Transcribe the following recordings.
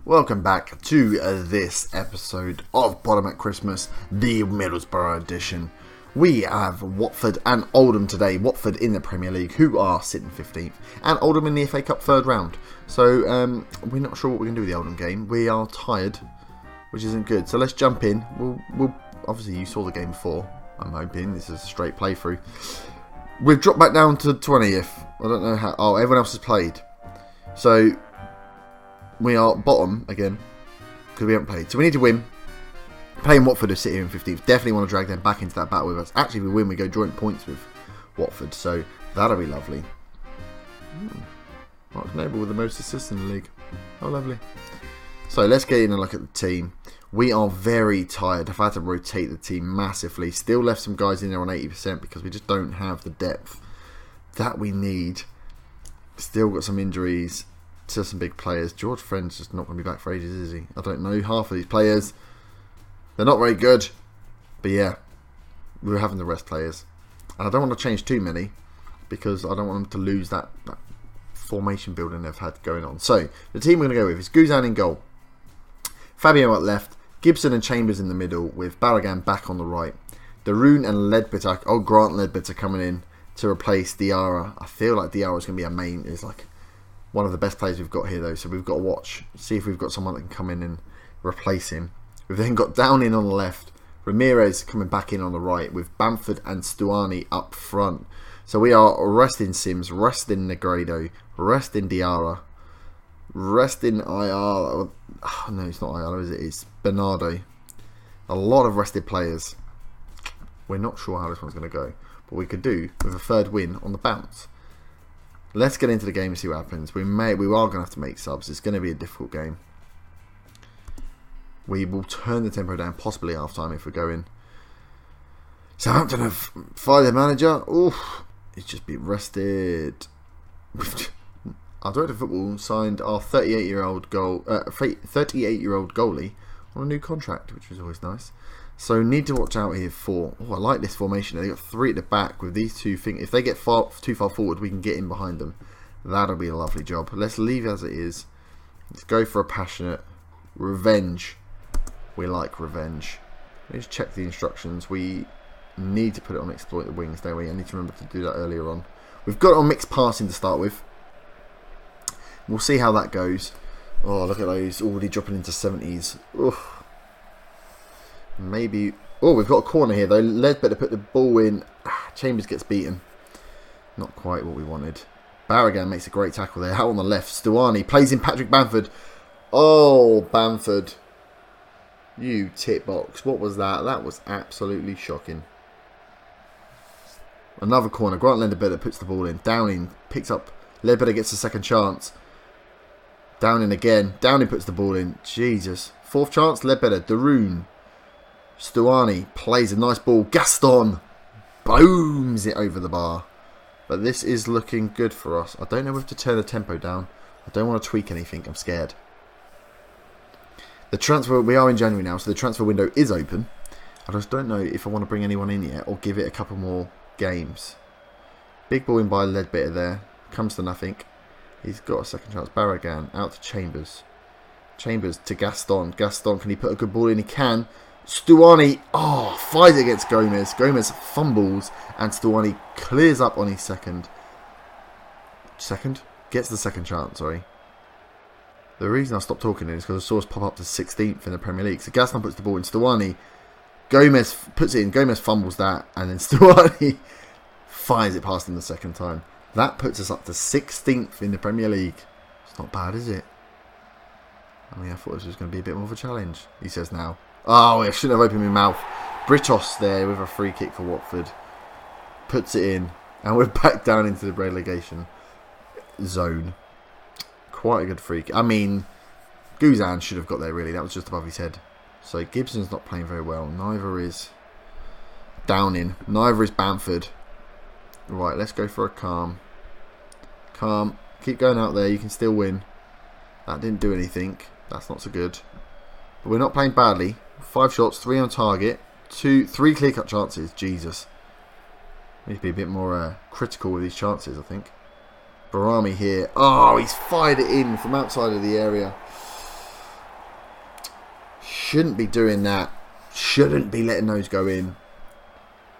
Welcome back to this episode of Bottom at Christmas, the Middlesbrough edition. We have Watford and Oldham today. Watford in the Premier League, who are sitting 15th, and Oldham in the FA Cup third round. So we're not sure what we're going to do with the Oldham game. We are tired, which isn't good. So let's jump in. We'll obviously you saw the game before. I'm hoping this is a straight playthrough. We've dropped back down to 20th. I don't know how. Oh, everyone else has played. So we are bottom again because we haven't played. So we need to win. Playing Watford to sit here in 15th. Definitely want to drag them back into that battle with us. Actually, if we win, we go joint points with Watford. So that'll be lovely. Mark Noble with the most assists in the league. Oh, lovely. So let's get in and look at the team. We are very tired. I've had to rotate the team massively. Still left some guys in there on 80% because we just don't have the depth that we need. Still got some injuries to some big players. George Friend's just not going to be back for ages, is he? I don't know. Half of these players, they're not very good. But yeah, we're having the rest players. And I don't want to change too many because I don't want them to lose that formation building they've had going on. So the team we're going to go with is Guzan in goal. Fabio at left. Gibson and Chambers in the middle with Barragan back on the right. Darun and Ledbetter. Oh, Grant Ledbetter coming in to replace Diarra. I feel like Diarra is going to be our main. Is like one of the best players we've got here though. So we've got to watch. See if we've got someone that can come in and replace him. We've then got Downing on the left. Ramirez coming back in on the right with Bamford and Stuani up front. So we are resting Sims, resting Negredo, resting Diarra, resting Ayala. Oh, no, it's not Ayala, is it? It's Bernardo. A lot of rested players. We're not sure how this one's going to go, but we could do with a third win on the bounce. Let's get into the game and see what happens. We are going to have to make subs. It's going to be a difficult game. We will turn the tempo down, possibly half time if we go in. Southampton have fired their manager. Oof, he's just been rested. Our director of football signed our 38-year-old goalie on a new contract, which was always nice. So need to watch out here for. Oh, I like this formation. They got three at the back with these two things. If they get too far forward, we can get in behind them. That'll be a lovely job. Let's leave it as it is. Let's go for a passionate revenge. We like revenge. Let's check the instructions. We need to put it on exploit the wings, don't we? I need to remember to do that earlier on. We've got it on mixed passing to start with. We'll see how that goes. Oh, look at those. Already dropping into 70s. Oof. Maybe. Oh, we've got a corner here, though. Ledbetter put the ball in. Chambers gets beaten. Not quite what we wanted. Barragan makes a great tackle there. Out on the left. Stuani plays in Patrick Bamford. Oh, Bamford. You tit box. What was that? That was absolutely shocking. Another corner. Grant Ledbetter puts the ball in. Downing picks up. Ledbetter gets a second chance. Downing again. Downing puts the ball in. Jesus. Fourth chance. Ledbetter. Darun. Stuani plays a nice ball. Gaston booms it over the bar. But this is looking good for us. I don't know if to turn the tempo down. I don't want to tweak anything. I'm scared. The transfer, we are in January now, so the transfer window is open. I just don't know if I want to bring anyone in yet or give it a couple more games. Big ball in by Ledbetter there. Comes to nothing. He's got a second chance. Barragan out to Chambers. Chambers to Gaston. Gaston, can he put a good ball in? He can. Stuani, fight against Gomez. Gomez fumbles and Stuani clears up on his second. Gets the second chance, sorry. The reason I stopped talking is because I saw us pop up to 16th in the Premier League. So Gaston puts the ball in. Stuani. Gomez puts it in. Gomez fumbles that. And then Stuani fires it past him the second time. That puts us up to 16th in the Premier League. It's not bad, is it? I mean, I thought this was going to be a bit more of a challenge, he says now. Oh, I shouldn't have opened my mouth. Britos there with a free kick for Watford. Puts it in. And we're back down into the relegation zone. Quite a good free kick. I mean, Guzan should have got there, really. That was just above his head. So Gibson's not playing very well. Neither is Downing. Neither is Bamford. Right, let's go for a calm. Calm. Keep going out there. You can still win. That didn't do anything. That's not so good. But we're not playing badly. 5 shots, 3 on target. 3 clear-cut chances. Jesus. We need to be a bit more critical with these chances, I think. Barami here. Oh, he's fired it in from outside of the area. Shouldn't be doing that. Shouldn't be letting those go in.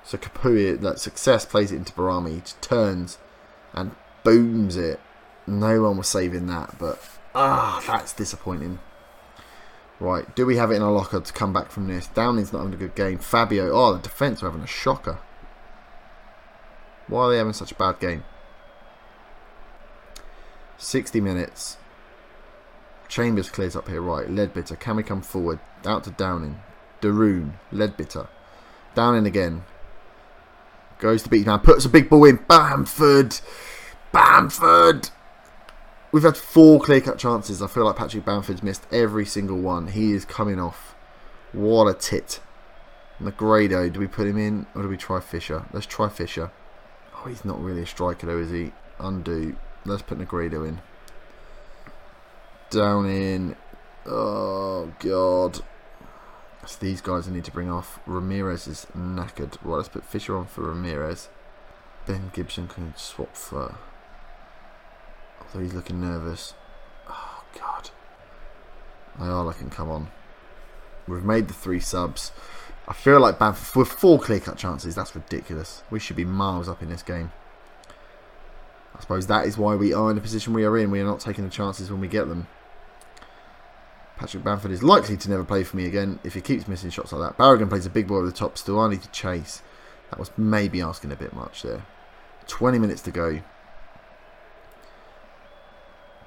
So Kapui, that Success plays it into Barami. He just turns and booms it. No one was saving that, but that's disappointing. Right, do we have it in our locker to come back from this? Downing's not having a good game. Fabio, the defence are having a shocker. Why are they having such a bad game? 60 minutes. Chambers clears up here, right. Ledbetter, can we come forward? Out to Downing. Daroon, Ledbetter. Downing again. Goes to beat man, puts a big ball in. Bamford! We've had 4 clear-cut chances. I feel like Patrick Bamford's missed every single one. He is coming off. What a tit. Negredo, do we put him in or do we try Fisher? Let's try Fisher. Oh, he's not really a striker though, is he? Undo. Let's put Negredo in. Downing. Oh, God. It's these guys I need to bring off. Ramirez is knackered. Right, let's put Fisher on for Ramirez. Ben Gibson can swap for... Although he's looking nervous. Oh, God. Ayala can come on. We've made the 3 subs. I feel like Bamford, with 4 clear-cut chances, that's ridiculous. We should be miles up in this game. I suppose that is why we are in the position we are in. We are not taking the chances when we get them. Patrick Bamford is likely to never play for me again if he keeps missing shots like that. Barragan plays a big ball over the top. Stuani to chase. That was maybe asking a bit much there. 20 minutes to go.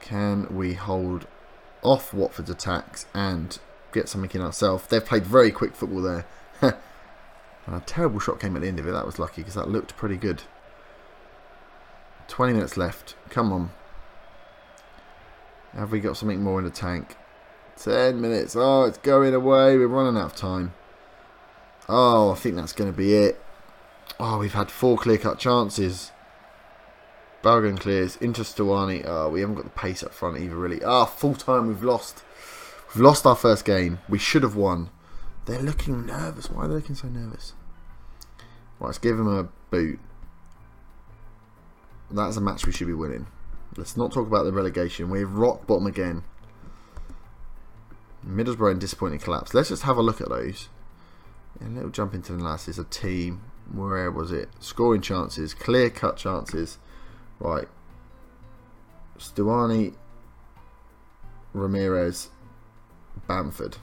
Can we hold off Watford's attacks and get something in ourselves? They've played very quick football there. And a terrible shot came at the end of it. That was lucky because that looked pretty good. 20 minutes left. Come on. Have we got something more in the tank? 10 minutes. Oh, it's going away. We're running out of time. Oh, I think that's going to be it. Oh, we've had 4 clear-cut chances. Barragan clears. Into Stuani. Oh, we haven't got the pace up front either, really. Full time. We've lost. We've lost our first game. We should have won. They're looking nervous. Why are they looking so nervous? Right, let's give them a boot. That's a match we should be winning. Let's not talk about the relegation. We're rock bottom again. Middlesbrough in disappointing collapse. Let's just have a look at those. A little jump into the analysis. A team. Where was it? Scoring chances. Clear-cut chances. Right. Stuani, Ramirez, Bamford.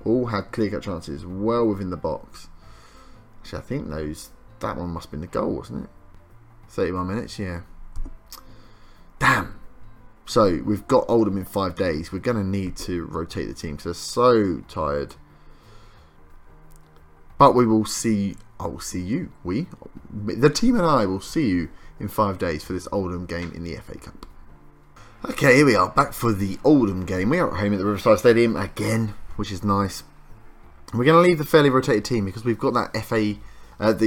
All had clear-cut chances. Well within the box. Actually, I think that one must have been the goal, wasn't it? 31 minutes, yeah. Damn. So, we've got Oldham in 5 days. We're going to need to rotate the team because they're so tired. But we will see... I will see you. The team and I will see you in 5 days for this Oldham game in the FA Cup. Okay, here we are. Back for the Oldham game. We are at home at the Riverside Stadium again, which is nice. We're going to leave the fairly rotated team because we've got that the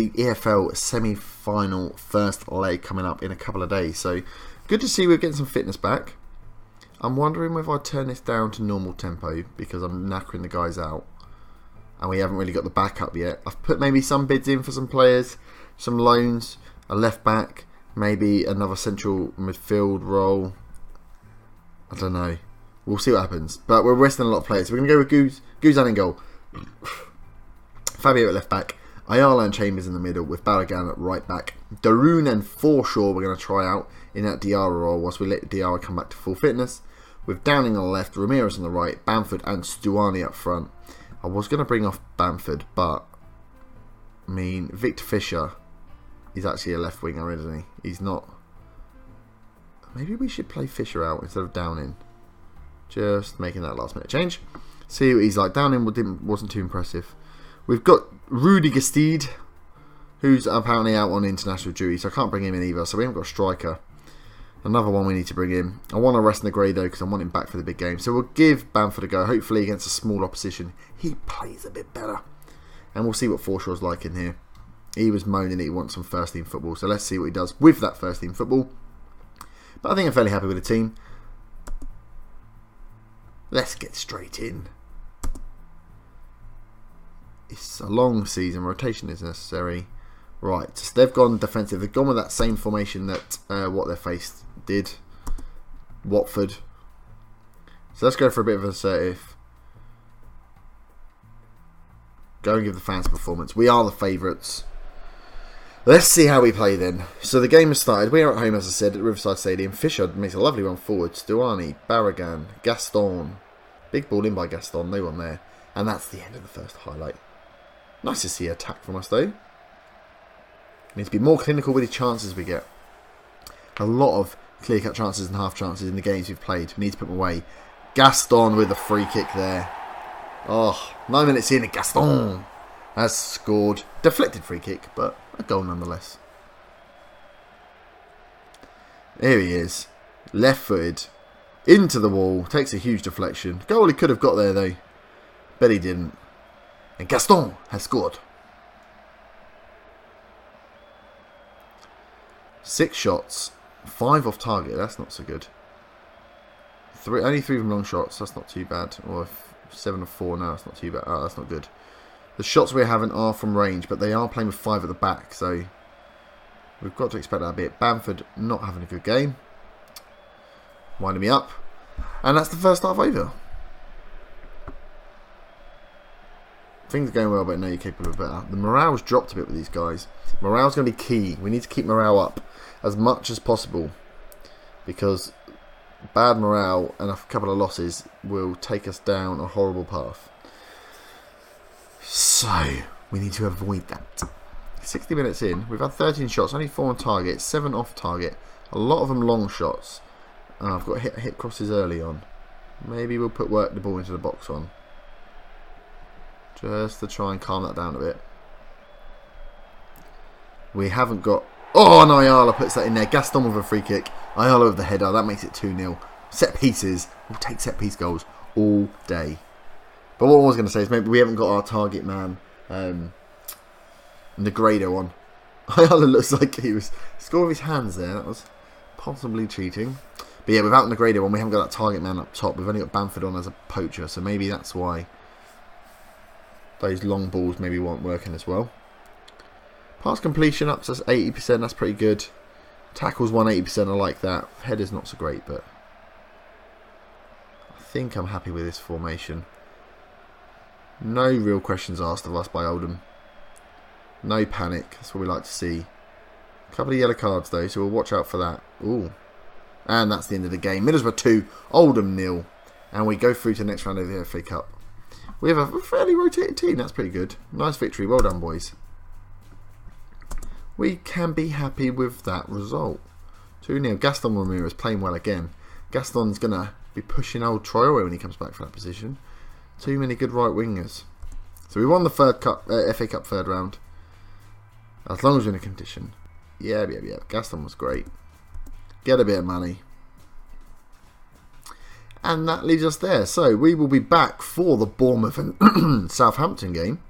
EFL semi-final first leg coming up in a couple of days. So, good to see we're getting some fitness back. I'm wondering whether I turn this down to normal tempo because I'm knackering the guys out. And we haven't really got the backup yet. I've put maybe some bids in for some players, some loans, a left back, maybe another central midfield role. I don't know. We'll see what happens. But we're resting a lot of players. We're going to go with Guzan in goal. Fabio at left back. Ayala and Chambers in the middle with Barragan at right back. Daroon and Forshaw we're going to try out in that Diarra role whilst we let Diarra come back to full fitness. With Downing on the left, Ramirez on the right, Bamford and Stuani up front. I was going to bring off Bamford, but I mean, Victor Fisher is actually a left winger, isn't he? He's not. Maybe we should play Fisher out instead of Downing. Just making that last minute change. See what he's like. Downing wasn't too impressive. We've got Rudy Gestede, who's apparently out on international duty, so I can't bring him in either. So we haven't got a striker. Another one we need to bring in. I want to rest Negredo because I want him back for the big game. So we'll give Bamford a go. Hopefully against a small opposition, he plays a bit better. And we'll see what Forshaw's like in here. He was moaning that he wants some first team football. So let's see what he does with that first team football. But I think I'm fairly happy with the team. Let's get straight in. It's a long season. Rotation is necessary. Right, so they've gone defensive. They've gone with that same formation that what they faced did. Watford. So let's go for a bit of assertive. Go and give the fans a performance. We are the favourites. Let's see how we play then. So the game has started. We are at home, as I said, at Riverside Stadium. Fisher makes a lovely run forward. Stuani, Barragan, Gaston. Big ball in by Gaston. No one there. And that's the end of the first highlight. Nice to see an attack from us, though. Need to be more clinical with the chances we get. A lot of clear-cut chances and half chances in the games we've played. We need to put them away. Gaston with a free kick there. Oh, 9 minutes in, and Gaston has scored. Deflected free kick, but a goal nonetheless. Here he is. Left-footed. Into the wall. Takes a huge deflection. Goal he could have got there, though. Bet he didn't. And Gaston has scored. 6 shots. 5 off target. That's not so good. Only 3 from long shots. That's not too bad. Or 7 of 4. No, that's not too bad. Oh, that's not good. The shots we're having are from range, but they are playing with 5 at the back, so we've got to expect that a bit. Bamford not having a good game. Winding me up. And that's the first half over. Things are going well, but no, you're capable of better. The morale's dropped a bit with these guys. Morale's going to be key. We need to keep morale up as much as possible, because bad morale and a couple of losses will take us down a horrible path. So, we need to avoid that. 60 minutes in, we've had 13 shots, only 4 on target, 7 off target. A lot of them long shots. I've got hit crosses early on. Maybe we'll work the ball into the box on. Just to try and calm that down a bit. We haven't got... Oh, and Ayala puts that in there. Gaston with a free kick. Ayala with the header. That makes it 2-0. Set pieces. We'll take set piece goals all day. But what I was going to say is maybe we haven't got our target man, Negredo, on. Ayala looks like he was scoring with his hands there. That was possibly cheating. But yeah, without Negredo on, we haven't got that target man up top. We've only got Bamford on as a poacher, so maybe that's why those long balls maybe weren't working as well. Pass completion up to 80%, that's pretty good. Tackles 180%, I like that. Header's not so great, but I think I'm happy with this formation. No real questions asked of us by Oldham. No panic, that's what we like to see. A couple of yellow cards though, so we'll watch out for that. Ooh. And that's the end of the game. Middlesbrough 2, Oldham 0. And we go through to the next round of the FA Cup. We have a fairly rotated team, that's pretty good. Nice victory, well done boys. We can be happy with that result. 2-0. Gaston Ramirez playing well again. Gaston's going to be pushing old Traore when he comes back for that position. Too many good right wingers. So we won the FA Cup third round. As long as we're in a condition. Yeah. Gaston was great. Get a bit of money. And that leaves us there. So we will be back for the Bournemouth and Southampton game.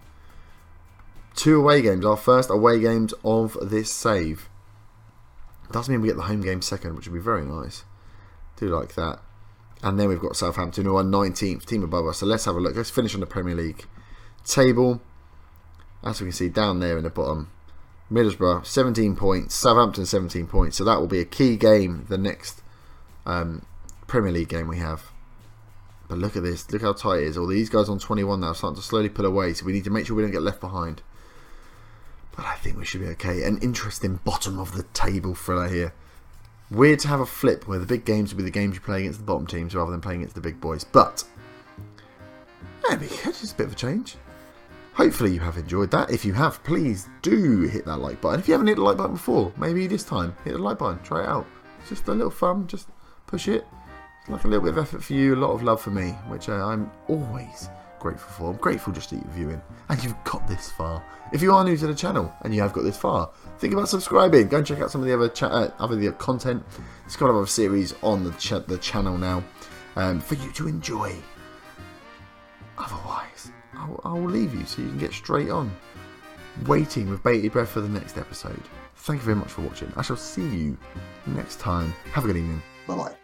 2 away games. Our first away games of this save. Does mean we get the home game second, which would be very nice. Do like that. And then we've got Southampton, who are 19th, team above us. So let's have a look. Let's finish on the Premier League table. As we can see down there in the bottom, Middlesbrough 17 points, Southampton 17 points. So that will be a key game, the next Premier League game we have. But look at this. Look how tight it is. All these guys on 21 now are starting to slowly pull away. So we need to make sure we don't get left behind. But I think we should be okay. An interesting bottom of the table thriller here. Weird to have a flip where the big games will be the games you play against the bottom teams rather than playing against the big boys. But that'd be good. Just a bit of a change. Hopefully you have enjoyed that. If you have, please do hit that like button. If you haven't hit the like button before, maybe this time hit the like button. Try it out. It's just a little fun. Just push it. It's like a little bit of effort for you, a lot of love for me, which I'm always grateful for. I'm grateful just that you're viewing and you've got this far. If you are new to the channel and you have got this far, think about subscribing. Go and check out some of the other content. There's got another series on the channel now for you to enjoy. Otherwise, I will leave you so you can get straight on waiting with bated breath for the next episode. Thank you very much for watching. I shall see you next time. Have a good evening. Bye bye.